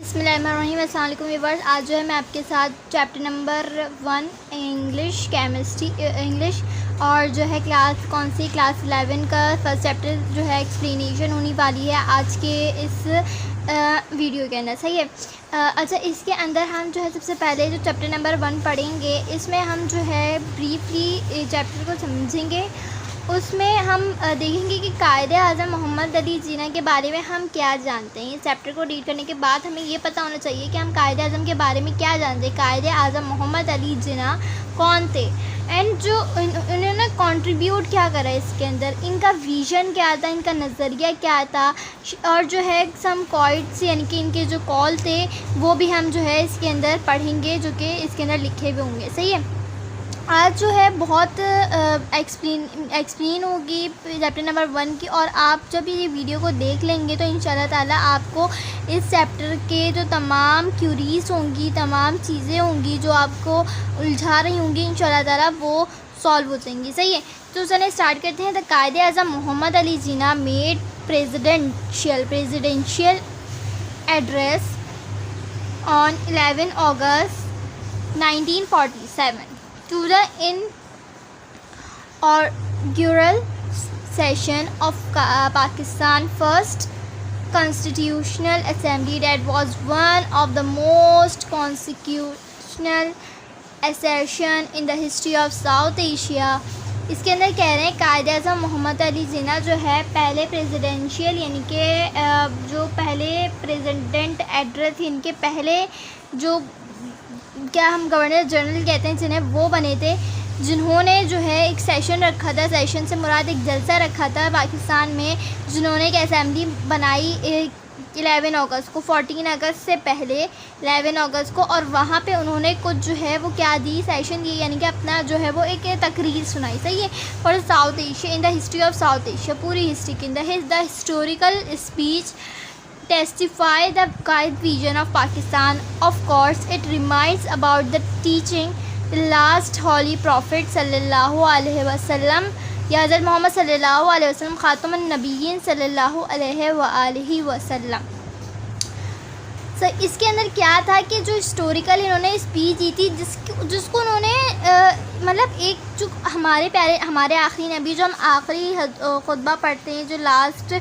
बिस्मिल्लाहिर्रहमानिर्रहीम। अस्सलाम वालेकुम व्यूअर्स। आज जो है मैं आपके साथ chapter number 1 English chemistry English और जो है कौन सी क्लास 11 का फर्स्ट चैप्टर जो है एक्सप्लेनेशन होने वाली है आज के इस वीडियो के अंदर। सही है। अच्छा, इसके अंदर हम जो है सबसे पहले जो चैप्टर नंबर 1 पढ़ेंगे, इसमें हम जो है ब्रीफली चैप्टर को समझेंगे। उसमें हम देखेंगे कि कायदे-ए-आज़म मोहम्मद अली जिन्ना के बारे में हम क्या जानते हैं। इस चैप्टर को रीड करने के बाद हमें ये पता होना चाहिए कि हम कायदे-ए-आज़म के बारे में क्या जानते हैं। कायदे-ए-आज़म मोहम्मद अली जिन्ना कौन थे एंड जो इन्होंने कंट्रीब्यूट क्या करा इसके अंदर, इनका विज़न क्या था, इनका नज़रिया क्या था, और जो है सम क्वाइट्स यानी कि इनके जो कॉल थे वो भी हम जो है इसके अंदर पढ़ेंगे, जो कि इसके अंदर लिखे हुए होंगे। सही है। आज जो है बहुत एक्सप्लेन होगी चैप्टर नंबर 1 की, और आप जब ये वीडियो को देख लेंगे तो इंशाल्लाह ताला आपको इस चैप्टर के जो तमाम क्यूरीज होंगी, तमाम चीज़ें होंगी जो आपको उलझा रही होंगी, इंशाल्लाह ताला वो सॉल्व हो जाएंगी। सही है। तो चलिए स्टार्ट करते हैं। The Quaid-e-Azam Muhammad Ali Jinnah made presidential address on 11 August 1947 to the inaugural session of Pakistan First Constitutional Assembly that was one of the most constitutional assertion in the history of South Asia। इसके अंदर कह रहे हैं कायदे-ए-आज़म मोहम्मद अली जिन्ना जो है पहले प्रेसिडेंशियल यानी कि जो पहले प्रेसिडेंट एड्रेस थी, इनके पहले जो क्या हम गवर्नर जनरल कहते हैं जिन्हें, वो बने थे, जिन्होंने जो है एक सेशन रखा था। सेशन से मुराद एक जलसा रखा था पाकिस्तान में, जिन्होंने एक असेंबली बनाई 11 अगस्त को, 14 अगस्त से पहले 11 अगस्त को, और वहाँ पे उन्होंने कुछ जो है वो क्या दी, सेशन दी, यानी कि अपना जो है वो एक तकरीर सुनाई। सही है। For south Asia in the history of south Asia, पूरी हिस्ट्री के अंदर the historical speech testify the guide vision of Pakistan. Of course, it reminds about the teaching the last holy prophet sallallahu alaihi wasallam, या हज़रत मोहम्मद सल्लल्लाहु अलैहि वसल्लम ख़ातमुन नबिय्यीन सल्लल्लाहु अलैहि वसल्लम। सर, इसके अंदर क्या था कि जो हिस्टोरिकल इन्होंने स्पीच दी थी, जिसको उन्होंने मतलब एक जो हमारे आखिरी नबी, जो हम आखिरी खुतबा पढ़ते हैं, जो लास्ट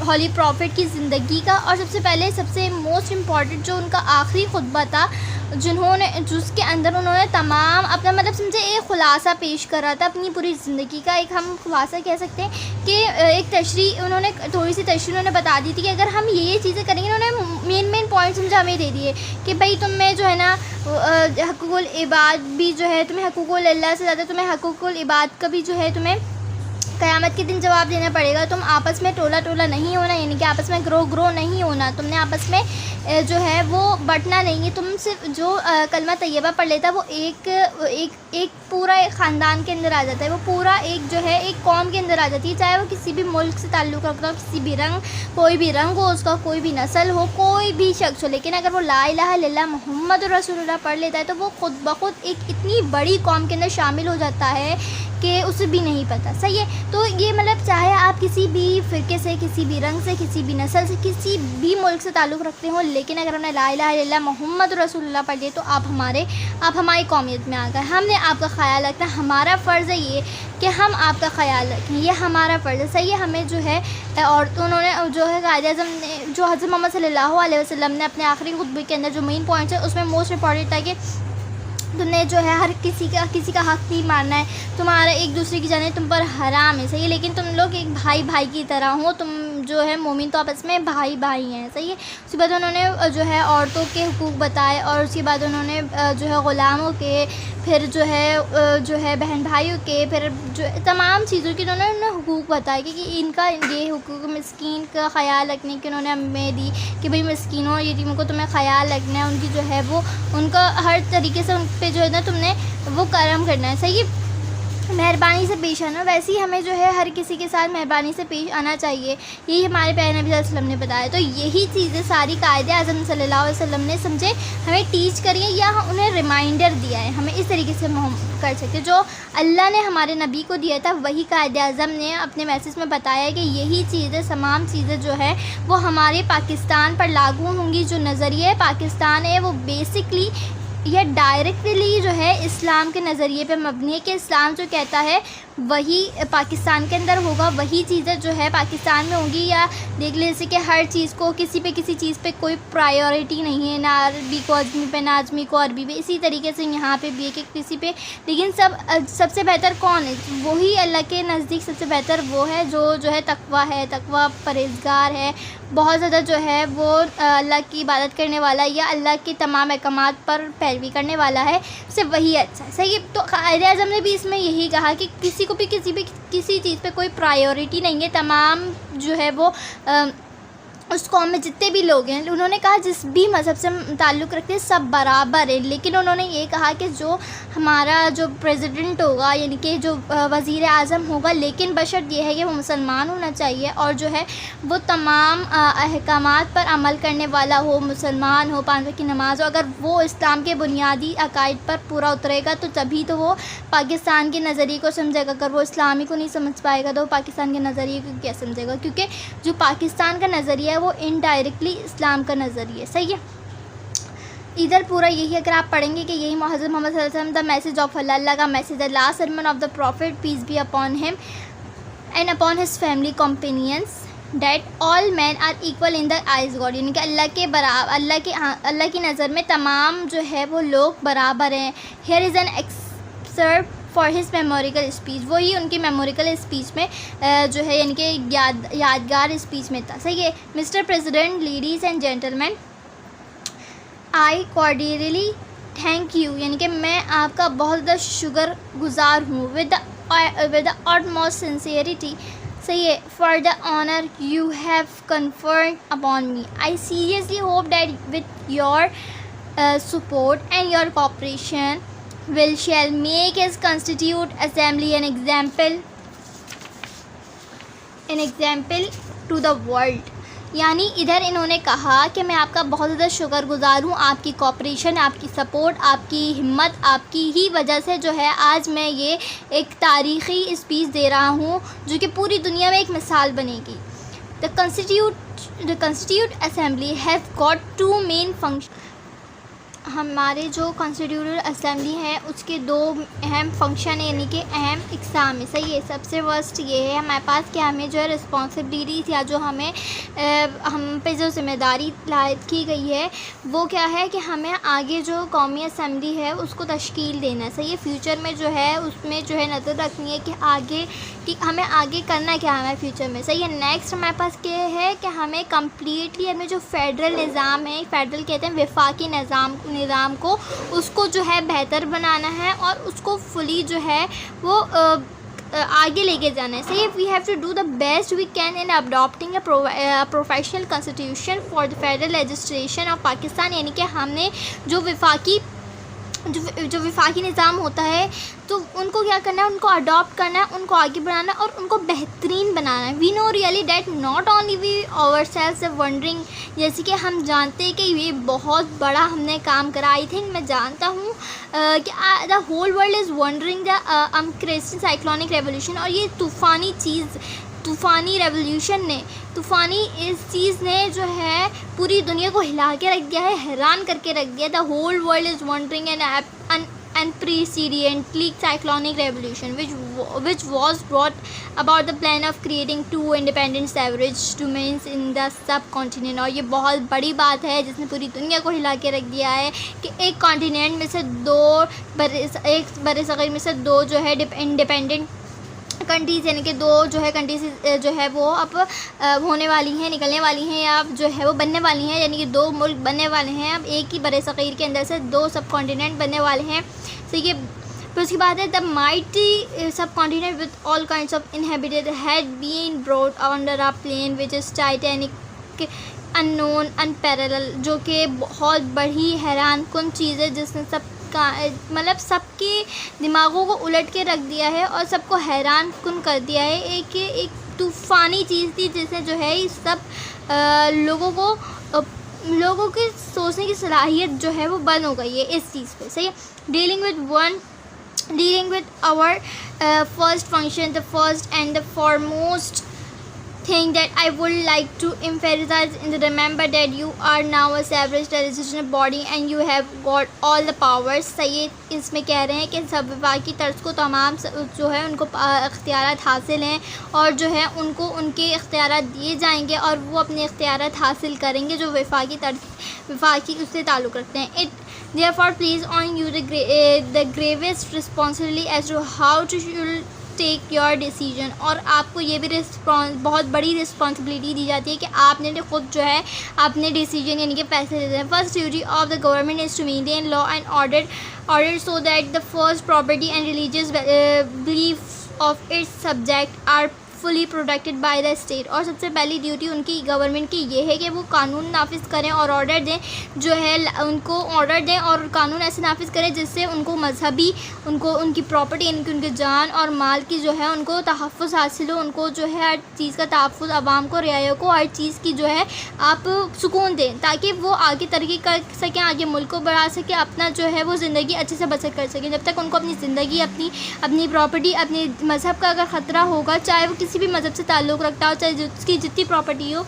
हॉली प्रॉफिट की ज़िंदगी का, और सबसे मोस्ट इम्पॉर्टेंट जो उनका आखिरी खुतबा था, जिसके अंदर उन्होंने तमाम अपना मतलब समझे एक ख़ुलासा पेश करा था अपनी पूरी ज़िंदगी का। एक हम ख़ुलासा कह सकते हैं कि एक तशरीह, उन्होंने थोड़ी सी तशरीह उन्होंने बता दी थी कि अगर हम ये चीज़ें करेंगे, उन्होंने मेन पॉइंट समझा हमें दे दिए कि भाई तुम्हें जो है ना हकूकुल इबाद भी जो है, तुम्हें हकूकुल अल्लाह से ज़्यादा तुम्हें हकूकुल इबाद का भी जो है तुम्हें क़यामत के दिन जवाब देना पड़ेगा। तुम आपस में टोला नहीं होना, यानी कि आपस में ग्रो नहीं होना, तुमने आपस में जो है वो बंटना नहीं है। तुम सिर्फ जो कलमा तैयबा पढ़ लेता है वो एक पूरा एक ख़ानदान के अंदर आ जाता है, वो पूरा एक जो है एक कौम के अंदर आ जाती है, चाहे वो किसी भी मुल्क से ताल्लुक़ रखता हो, किसी भी कोई भी रंग हो उसका, कोई भी नस्ल हो, कोई भी शख्स हो, लेकिन अगर वो ला इलाहा इल्लल्लाह मुहम्मद रसूलुल्लाह पढ़ लेता है तो वो खुद ब खुद एक इतनी बड़ी कौम के अंदर शामिल हो जाता है कि उसे भी नहीं पता। सही है। तो ये मतलब चाहे आप किसी भी फ़िरके से, किसी भी रंग से, किसी भी नस्ल से, किसी भी मुल्क से ताल्लुक़ रखते हो, लेकिन अगर हमने ला इलाहा इल्लल्लाह मोहम्मद रसूलुल्लाह पढ़ लिए तो आप हमारी कौमियत में आ गए। हमने आपका ख़याल रखना, हमारा फ़र्ज़ है ये कि हम आपका ख़याल रखें, ये हमारा फ़र्ज़ है। सही है। हमें जो है, और तो उन्होंने जो है कायदे-ए-आज़म ने, जो हज़रत मोहम्मद सल्लल्लाहु अलैहि वसल्लम ने अपने आखिरी खुतबे के अंदर जो मेन पॉइंट्स है उसमें मोस्ट इम्पॉर्टेंट था कि तुमने जो है हर किसी का हक़ नहीं मारना है, तुम्हारा एक दूसरे की जाने तुम पर हराम है। सही है। लेकिन तुम लोग एक भाई की तरह हो, तुम जो है मोमिन तो आपस में भाई हैं। सही है। उसके बाद उन्होंने जो है औरतों के हुकूक बताए, और उसके बाद उन्होंने जो है ग़ुलामों के, फिर जो है बहन भाइयों के, फिर जो तमाम चीज़ों के उन्होंने हुकूक बताए कि इनका ये हुकूक मिस्कीन का ख़याल रखने की उन्होंने हमें दी कि भाई मिस्कीनों यतीमों को तुम्हें ख़याल रखना है, उनकी जो है वो उनका हर तरीके से उन पे जो है ना तुमने वो करम करना है। सही है। मेहरबानी से पेश आना। वैसे ही हमें जो है हर किसी के साथ मेहरबानी से पेश आना चाहिए, यही हमारे प्यारे नबी सल्लल्लाहु अलैहि वसल्लम ने बताया। तो यही चीज़ें सारी कायदे आज़म सल्लल्लाहु अलैहि वसल्लम ने समझे हमें टीच करी है या उन्हें रिमाइंडर दिया है। हमें इस तरीके से हम कर सकते, जो अल्लाह ने हमारे नबी को दिया था वही कायदे आज़म ने अपने मैसेज में बताया है कि यही चीज़ें तमाम चीज़ें जो है वो हमारे पाकिस्तान पर लागू होंगी। जो नज़रिए पाकिस्तान है वो बेसिकली यह डायरेक्टली जो है इस्लाम के नज़रिए पे मबनी है कि इस्लाम जो कहता है वही पाकिस्तान के अंदर होगा, वही चीज़ें जो है पाकिस्तान में होंगी। या देख ले जैसे कि हर चीज़ को किसी चीज़ पे कोई प्रायोरिटी नहीं है, ना अरबी को अजमी पे, ना अजमी को अरबी पे। इसी तरीके से यहाँ पे भी है कि किसी पे, लेकिन सबसे बेहतर कौन है? वही अल्लाह के नज़दीक सबसे बेहतर वो है जो है तकवा है, तकवा परहेज़गार है, बहुत ज़्यादा जो है वो अल्लाह की इबादत करने वाला या अल्लाह के तमाम अहकामात पर पैरवी करने वाला है, सिर्फ वही अच्छा है। सही है। तो कायदे आज़म ने भी इसमें यही कहा कि किसी को भी किसी चीज़ पे कोई प्रायोरिटी नहीं है। तमाम जो है वो उस कौम में जितने भी लोग हैं, उन्होंने कहा जिस भी मज़हब से ताल्लुक़ रखते हैं सब बराबर है। लेकिन उन्होंने ये कहा कि जो हमारा जो प्रेसिडेंट होगा यानी कि जो वज़ीर आज़म होगा, लेकिन बशर्त ये है कि वो मुसलमान होना चाहिए और जो है वो तमाम अहकामात पर अमल करने वाला हो, मुसलमान हो, 5 वक्त की नमाज़ हो। अगर वो इस्लाम के बुनियादी अकायद पर पूरा उतरेगा तो तभी तो वो पाकिस्तान के नज़रिए को समझेगा। अगर वो इस्लामी को नहीं समझ पाएगा तो वो पाकिस्तान के नज़रिए को क्या समझेगा? क्योंकि जो पाकिस्तान का नज़रिया है वो इनडायरेक्टली इस्लाम का नज़रिया। सही है। इधर पूरा यही अगर आप पढ़ेंगे कि यही हज़रत मोहम्मद सल्लल्लाहु अलैहि वसल्लम द मैसेज ऑफ अल्लाह का message, the last sermon of the prophet peace be upon him and upon his family companions, that all man are equal in the eyes god, यानी कि अल्लाह के बराबर, अल्लाह की नज़र में तमाम जो है वो लोग बराबर हैं। Here is an excerpt for his memorable speech, वही उनकी मेमोरिकल स्पीच में जो है यानी कि यादगार स्पीच में था। सही है। Mister president, ladies and gentleman, I cordially thank you, यानी कि मैं आपका बहुत ज़्यादा शुक्रगुज़ार हूँ, विद द utmost सिंसियरिटी। सही है। For the honour you have conferred upon me, I seriously hope that with your support and your cooperation will shall make his constitute assembly an example to the world। यानी इधर इन्होंने कहा कि मैं आपका बहुत ज़्यादा शुक्रगुज़ार हूँ, आपकी कॉपरेशन, आपकी सपोर्ट, आपकी हिम्मत, आपकी ही वजह से जो है आज मैं ये एक तारीख़ी स्पीच दे रहा हूँ जो कि पूरी दुनिया में एक मिसाल बनेगी। The constitute assembly has got 2 main function. हमारे जो कॉन्स्टिट्यूटेड असेंबली है उसके 2 अहम फंक्शन है, यानी कि अहम इक़साम है। सही है। सबसे फर्स्ट ये है हमारे पास कि हमें जो है रिस्पॉन्सिबिलिटीज़ या जो हमें हम पे जो ज़िम्मेदारी लायद की गई है वो क्या है कि हमें आगे जो कौमी असेंबली है उसको तश्कील देना है। सही है। फ्यूचर में जो है उसमें जो है नज़र रखनी है कि हमें आगे करना क्या है फ्यूचर में। सही है। नेक्स्ट हमारे पास क्या है कि हमें कम्प्लीटली हमें जो फेडरल निज़ाम है, फेडरल कहते हैं वफाकी निज़ाम को, उसको जो है बेहतर बनाना है और उसको फुली जो है वो आगे लेके जाना है। सही। We have to do the best we can in adopting a professional constitution for the federal legislation of Pakistan, यानी कि हमने जो वफाकी निज़ाम होता है तो उनको क्या करना है, उनको अडॉप्ट करना है, उनको आगे बढ़ाना है और उनको बेहतरीन बनाना है। We know really that not only we ourselves wondering, जैसे कि हम जानते हैं कि ये बहुत बड़ा हमने काम करा। आई थिंक मैं जानता हूँ कि the whole world is wondering the Christian cyclonic revolution, और ये तूफ़ानी इस चीज़ ने जो है पूरी दुनिया को हिला के रख दिया है, हैरान करके रख दिया। The whole world is wondering an unprecedently cyclonic revolution which was brought about the plan of creating 2 independent separate domains in the subcontinent। और ये बहुत बड़ी बात है जिसने पूरी दुनिया को हिला के रख दिया है कि एक कॉन्टिनेंट में से एक बड़े में से 2 जो है इंडिपेंडेंट कंट्रीज़, यानी कि 2 जो है कंट्रीज जो है वो अब होने वाली हैं, निकलने वाली हैं या जो है वो बनने वाली हैं, यानी कि 2 मुल्क बनने वाले हैं। अब एक ही बड़े सग़ीर के अंदर से 2 सब कॉन्टिनेंट बनने वाले हैं। तो ये फिर उसके बाद है the mighty subcontinent with all kinds of inhabited had been brought under a plan which is titanic unknown unparallel, जो कि बहुत बड़ी हैरान कुन चीज़ है जिसने सब मतलब सबके दिमागों को उलट के रख दिया है और सबको हैरान कुन कर दिया है। एक तूफ़ानी चीज़ थी जिसने जो है इस सब लोगों की सोचने की सलाहियत जो है वो बंद हो गई है इस चीज़ पे। सही है। Dealing with our first function, the first and the foremost thing that I would like to emphasize is remember that you are now established a legislative body and you have got all the powers। सही है। इसमें कह रहे हैं कि सब वफाकी तर्ज को तमाम जो है उनको इख्तियारात हासिल हैं और जो है उनको उनके इख्तियारात दिए जाएंगे और वो अपने इख्तियारात हासिल करेंगे जो वफाकी उससे ताल्लुक़ रखते हैं। Therefore plays on you the gravest responsibility as to how to take your decision. और आपको ये भी बहुत बड़ी रिस्पॉन्सिबिलिटी दी जाती है कि आपने ख़ुद जो है अपने डिसीजन यानी कि फैसले लेते हैं। First duty of the government is to maintain law and order so that the first property and religious belief of its subject are fully protected by the state. और सबसे पहली ड्यूटी उनकी गवर्नमेंट की ये है कि वो कानून नाफिज करें और ऑर्डर दें, जो है उनको ऑर्डर दें और कानून ऐसे नाफिज करें जिससे उनको मजहबी उनकी प्रॉपर्टी यानी कि उनके जान और माल की जो है उनको तहफ़्फ़ुज़ हासिल हो। उनको जो है हर चीज़ का तहफ़्फ़ुज़, आवाम को, रियाया को हर चीज़ की जो है आप सुकून दें ताकि वो आगे तरक्की कर सकें, आगे मुल्क को बढ़ा सकें, अपना जो है वो ज़िंदगी अच्छे से बसर कर सकें। जब तक उनको अपनी ज़िंदगी, अपनी प्रॉपर्टी, अपने मज़हब का अगर ख़तरा होगा, चाहे वो किसी भी मज़हब से ताल्लुक़ रखता हो, चाहे उसकी जितनी प्रॉपर्टी हो,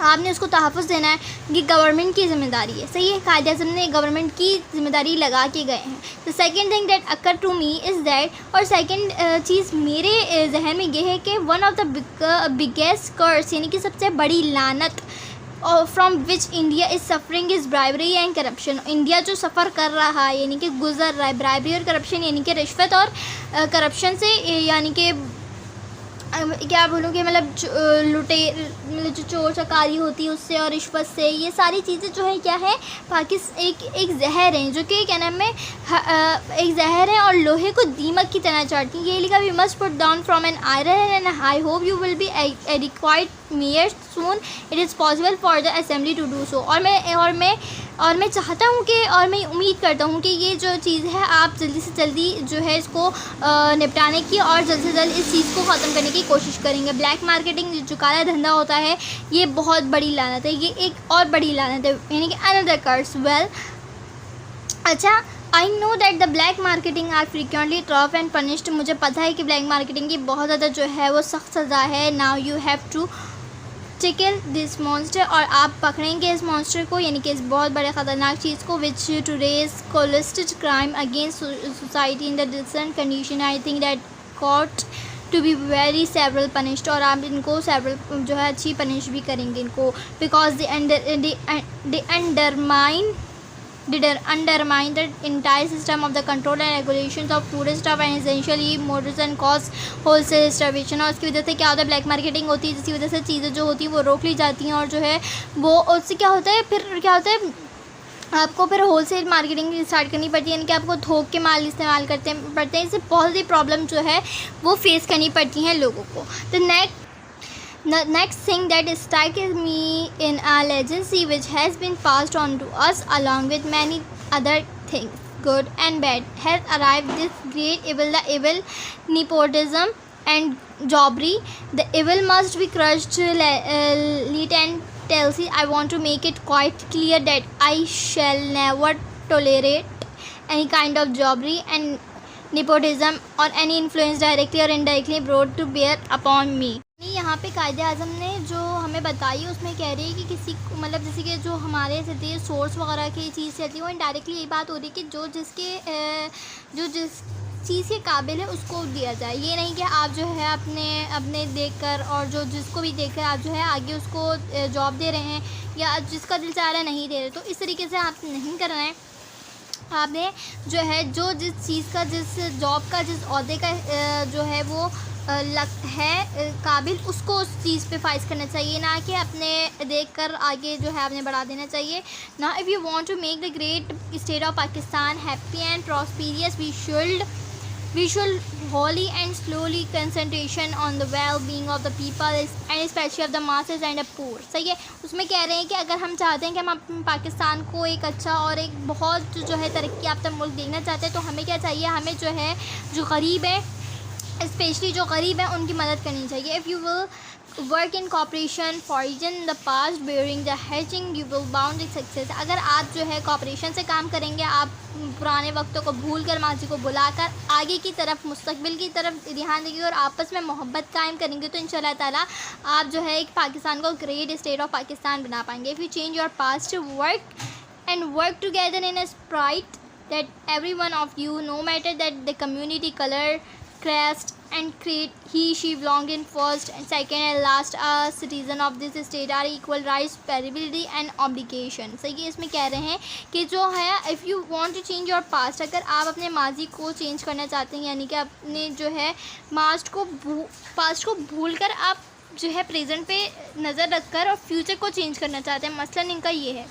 आपने उसको तहफ़्फ़ुज़ देना है। ये गवर्नमेंट की ज़िम्मेदारी है। सही है। कायदे आज़म ने गवर्नमेंट की ज़िम्मेदारी लगा के गए हैं। The second thing that occur to me is that, और सेकेंड चीज़ मेरे जहन में ये है कि one of the biggest curse यानी कि सबसे बड़ी लानत from which India is suffering is bribery and corruption. India जो सफ़र कर रहा है यानी कि गुजर रहा है ब्राइबरी और करप्शन यानी कि रिश्वत और करप्शन से, यानी कि क्या बोलूँ कि मतलब मतलब जो चोर चकारी होती है उससे और रिश्वत से, ये सारी चीज़ें जो है क्या है एक जहर है जो कि क्या नाम है एक जहर है और लोहे को दीमक की तरह चाटती है। ये लिखा we must put down from an iron hand I hope you will be adequate measure soon it is possible for the assembly to do so. और मैं चाहता हूँ कि, और मैं उम्मीद करता हूँ कि ये जो चीज़ है आप जल्दी से जल्दी जो है इसको निपटाने की और जल्द से जल्द इस चीज़ को ख़त्म करने की कोशिश करेंगे। ब्लैक मार्केटिंग जो काला धंधा होता है ये बहुत बड़ी लानत है, ये एक और बड़ी लानत है यानी कि अनदर कर्स। वेल अच्छा, I know that the black marketing are frequently tough and punished. मुझे पता है कि ब्लैक मार्केटिंग की बहुत ज़्यादा जो है वो सख्त सज़ा है। Now you have to tackle this monster, और आप पकड़ेंगे इस मॉन्स्टर को यानी कि इस बहुत बड़े ख़तरनाक चीज़ को which to raise colossal crime against society in the decent condition. I think that ought to be very severely punished, और आप इनको सेवरल जो है अच्छी पनिश भी करेंगे इनको, because they undermine the entire system of the control and regulations of food stuff and essentially motors and cause wholesale starvation। और उसकी वजह से क्या होता है ब्लैक मार्केटिंग होती है जिसकी वजह से चीज़ें जो होती है वो रोक ली जाती हैं और जो है वो उससे क्या होता है फिर क्या होता है आपको फिर होलसेल मार्केटिंग स्टार्ट करनी पड़ती है यानी कि आपको थोक के माल इस्तेमाल पड़ते हैं। इससे बहुत सी प्रॉब्लम जो है वो फेस करनी पड़ती हैं लोगों को। तो next thing that strikes me in our legacy which has been passed on to us along with many other things good and bad has arrived this great evil, the evil nepotism and jobbery. The evil must be crushed. Let and tells I want to make it quite clear that I shall never tolerate any kind of jobbery and nepotism or any influence directly or indirectly brought to bear upon me। यहाँ पे कायदे आज़म ने जो हमें बताई उसमें कह रही है कि किसी मतलब जैसे कि जो हमारे से सोर्स वगैरह की चीज़ चलती है वो इनडायरेक्टली यही बात हो रही है कि जो जिस चीज़ के काबिल है उसको दिया जाए। ये नहीं कि आप जो है अपने देखकर और जो जिसको भी देखकर आप जो है आगे उसको जॉब दे रहे हैं या जिसका दिल चाह रहा है नहीं दे रहे, तो इस तरीके से आप नहीं करना है। आपने जो है जो जिस चीज़ का जिस जॉब का जिस ओहदे का जो है वो काबिल उसको उस चीज़ पे फाइज करना चाहिए, ना कि अपने देखकर आगे जो है आपने बढ़ा देना चाहिए। ना if you want to make the great state of Pakistan happy and prosperous we should We should wholly and slowly concentration on the well-being of the people and especially of the masses and the poor. सही है, उसमें कह रहे हैं कि अगर हम चाहते हैं कि हम पाकिस्तान को एक अच्छा और एक बहुत जो है तरक्की याफ्ता मुल्क देखना चाहते हैं, तो हमें क्या चाहिए, हमें जो है जो गरीब है, स्पेशली जो गरीब है, उनकी मदद करनी चाहिए. If you will work in corporation for in the past during the hatching you will bound it success. अगर आप जो है कॉपरेशन से काम करेंगे, आप पुराने वक्तों को भूल कर, माजी को बुलाकर आगे की तरफ, मुस्तकबिल की तरफ ध्यान देंगे और आपस में मोहब्बत कायम करेंगे, तो इंशाल्लाह ताला आप जो है एक पाकिस्तान को ग्रेट स्टेट ऑफ पाकिस्तान बना पाएंगे. If you change your past work and work together in a Sprite that every one of you, no matter that the community, color, caste and creed he she belong in, first and second and last a citizen of this state are equal rights, responsibility and obligation. सही है, इसमें कह रहे हैं कि जो है if you want to change your past, अगर आप अपने माजी को चेंज करना चाहते हैं, यानी कि अपने जो है पास्ट को भूल कर आप जो है प्रेजेंट पे नज़र रख कर और फ्यूचर को चेंज करना चाहते हैं. मसलन इनका ये है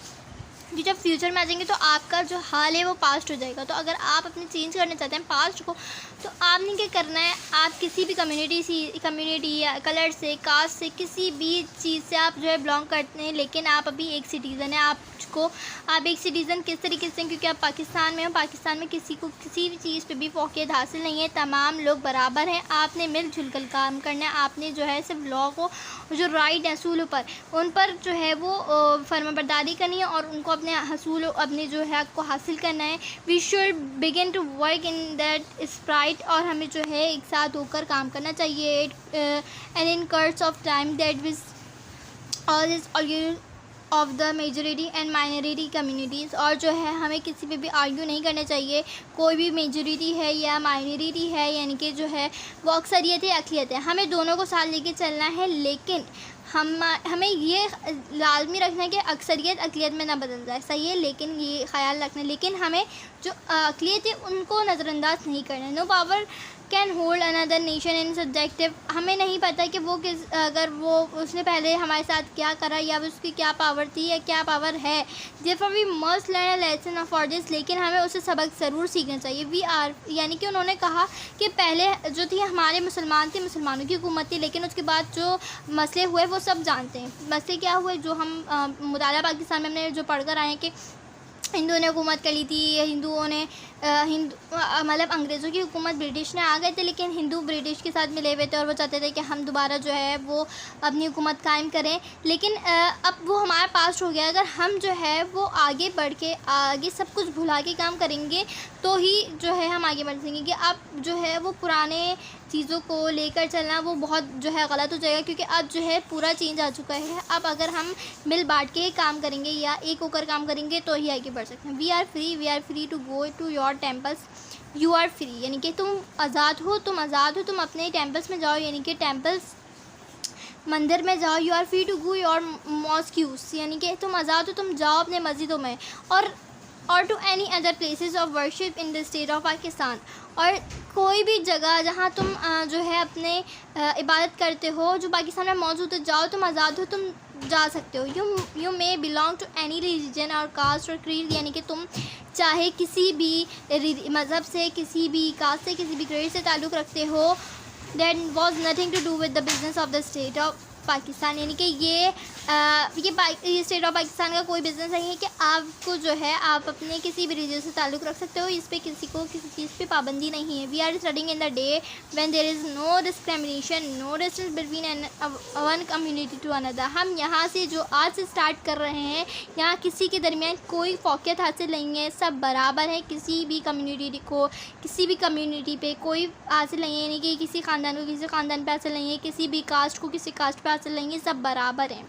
कि जब फ्यूचर में आ जाएंगे तो आपका जो हाल है वो पास्ट हो जाएगा. तो अगर आप अपने चेंज करना चाहते हैं पास्ट को, तो आपने क्या करना है, आप किसी भी कम्युनिटी या कलर से, कास्ट से, किसी भी चीज़ से आप जो है बिलोंग करते हैं, लेकिन आप अभी एक सिटीज़न है. आप एक सिटीज़न किस तरीके से, क्योंकि आप पाकिस्तान में हो, पाकिस्तान में किसी को किसी भी चीज़ पे भी फौकियत हासिल नहीं है, तमाम लोग बराबर हैं. आपने मिलजुल कर काम करना है. आपने जो है सिर्फ लॉ को, जो राइट असूलों पर, उन पर जो है वो फर्माबरदारी करनी है और उनको अपने हसूल, अपने जो है को हासिल करना है. We should begin to work in that spirit, और हमें जो है एक साथ होकर काम करना चाहिए. And in course of time that which all is of the majority and minority communities. और जो है हमें किसी पे भी आर्ग्यू नहीं करना चाहिए. कोई भी मेजॉरिटी है या माइनॉरिटी है, यानी कि जो है वो अक्सरियत है, अक़लियत है, हमें दोनों को साथ लेके चलना है. लेकिन हमें ये लाजमी रखना है कि अक्सरियत अक़लियत में ना बदल जाए. सही है, लेकिन ये ख़्याल रखना है, लेकिन हमें जो अक़लियत है उनको नज़रअंदाज नहीं करना है. No power can hold another nation in subjective. हमें नहीं पता कि वो अगर वो उसने पहले हमारे साथ क्या करा या उसकी क्या पावर थी या क्या पावर है. Therefore we must learn a lesson for this. लेकिन हमें उससे सबक ज़रूर सीखना चाहिए. वी आर, यानी कि उन्होंने कहा कि पहले जो थी हमारे मुसलमान थे, मुसलमानों की हुकूमत थी, लेकिन उसके बाद जो मसले हुए वो सब जानते हैं. मसले क्या हुए, जो हम मुताला पाकिस्तान में हमने जो पढ़ कर आए हैं कि हिंदुओं ने हुकूमत कर ली थी, हिंदुओं ने मतलब अंग्रेज़ों की हुकूमत ब्रिटिश ने आ गए थे, लेकिन हिंदू ब्रिटिश के साथ मिले हुए थे और वो चाहते थे कि हम दोबारा जो है वो अपनी हुकूमत कायम करें. लेकिन अब वो हमारा पास्ट हो गया. अगर हम जो है वो आगे बढ़ के, आगे सब कुछ भुला के काम करेंगे, तो ही जो है हम आगे बढ़ सकेंगे. अब जो है वो पुराने चीज़ों को लेकर चलना वो बहुत जो है गलत हो जाएगा, क्योंकि अब जो है पूरा चेंज आ चुका है. अब अगर हम मिल बांट के काम करेंगे या एक होकर काम करेंगे, तो ही आगे बढ़ सकते हैं. We are free to go to your temples. You are free, यानी कि तुम आज़ाद हो, तुम अपने टेम्पल्स में जाओ, यानी कि टेम्पल्स मंदिर में जाओ. You are free to go your mosques, यानी कि तुम आज़ाद हो, तुम जाओ अपने मस्जिदों में, और to any other places of worship in the state of Pakistan. और कोई भी जगह जहाँ तुम जो है अपने इबादत करते हो जो पाकिस्तान में मौजूद है, जाओ, तुम आज़ाद हो, तुम जा सकते हो. You may belong to any religion or caste or creed, यानी कि तुम चाहे किसी भी मज़हब से, किसी भी कास्ट से, किसी भी क्रीड से ताल्लुक़ रखते हो. That was nothing to do with the business of the state of Pakistan, यानी कि ये स्टेट ऑफ पाकिस्तान का कोई बिज़नेस नहीं है कि आपको जो है आप अपने किसी भी रिलीजन से ताल्लुक़ रख सकते हो. इस पर किसी को किसी चीज़ पे पाबंदी नहीं है. We are studying in the day when there is no discrimination, no distance between one community to another. हम यहाँ से जो आज से स्टार्ट कर रहे हैं, यहाँ किसी के दरमियान कोई फौकियत हासिल नहीं है, सब बराबर है. किसी भी कम्युनिटी को किसी भी कम्युनिटी पे कोई हासिल नहीं है, यानी कि किसी ख़ानदान को किसी ख़ानदान पे हासिल नहीं है, किसी भी कास्ट को किसी कास्ट पे हासिल नहीं है, सब बराबर हैं.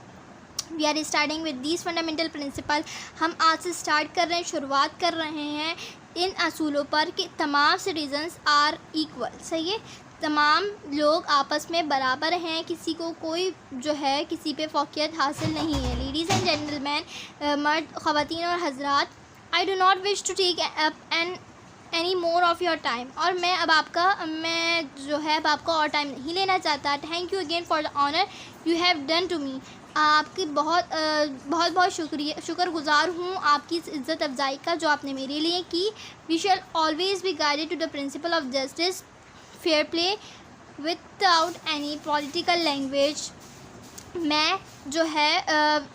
We are starting with these fundamental principle. हम आज से स्टार्ट कर रहे हैं, शुरुआत कर रहे हैं इन असूलों पर कि तमाम सिटीजन्स आर इक्वल. सही है, तमाम लोग आपस में बराबर हैं, किसी को कोई जो है किसी पे फौकियत हासिल नहीं है. लेडीज़ एंड जेंटलमैन, मर्द, ख़वातीन और हजरात, I do not wish to take up any more of your time. और मैं जो है अब आपका और टाइम नहीं लेना चाहता. Thank you again for the honour you have done to me. आपकी बहुत बहुत शुक्रगुज़ार हूँ आपकी इस इज़्ज़त अफ़ज़ाई का जो आपने मेरे लिए की। We shall always be guided to the principle of justice, fair play without any political language. मैं जो है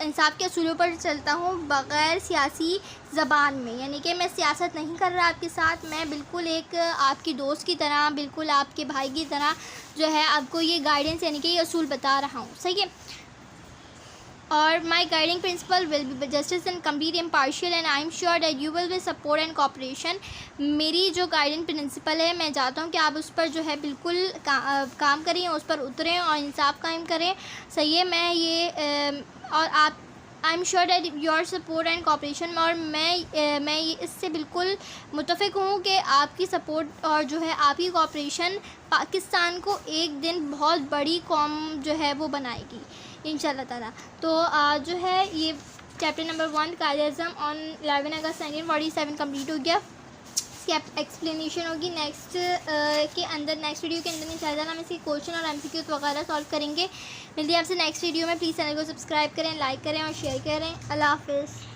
इंसाफ के असूलों पर चलता हूँ बग़ैर सियासी ज़बान में, यानी कि मैं सियासत नहीं कर रहा आपके साथ। मैं बिल्कुल एक आपकी दोस्त की तरह, बिल्कुल आपके भाई की तरह जो है आपको ये गाइडेंस यानी कि ये असूल बता रहा हूँ, सही है। और my guiding principle will be justice and complete impartial and I am sure that you will be support and cooperation. मेरी जो गाइडिंग प्रिंसिपल है, मैं चाहता हूँ कि आप उस पर जो है बिल्कुल काम करें, उस पर उतरें और इंसाफ कायम करें, सही है। मैं ये और आप आई am sure that your support and cooperation, और मैं ये इससे बिल्कुल मुत्तफ़िक हूँ कि आपकी सपोर्ट और जो है आपकी कोऑपरेशन पाकिस्तान को एक दिन बहुत बड़ी कौम जो है वो बनाएगी इंशाल्लाह ताला। तो जो है ये chapter number 1 Quaid-e-Azam on 11 August 1947 complete हो गया। इसकी एक्सप्लेनेशन होगी नेक्स्ट वीडियो के अंदर इंशाल्लाह हम इसके क्वेश्चन और MCQ वगैरह सॉल्व करेंगे। मिलती है आपसे नेक्स्ट वीडियो में। प्लीज़ चैनल को सब्सक्राइब करें, लाइक करें और शेयर करें। अल्लाह हाफ़िज़।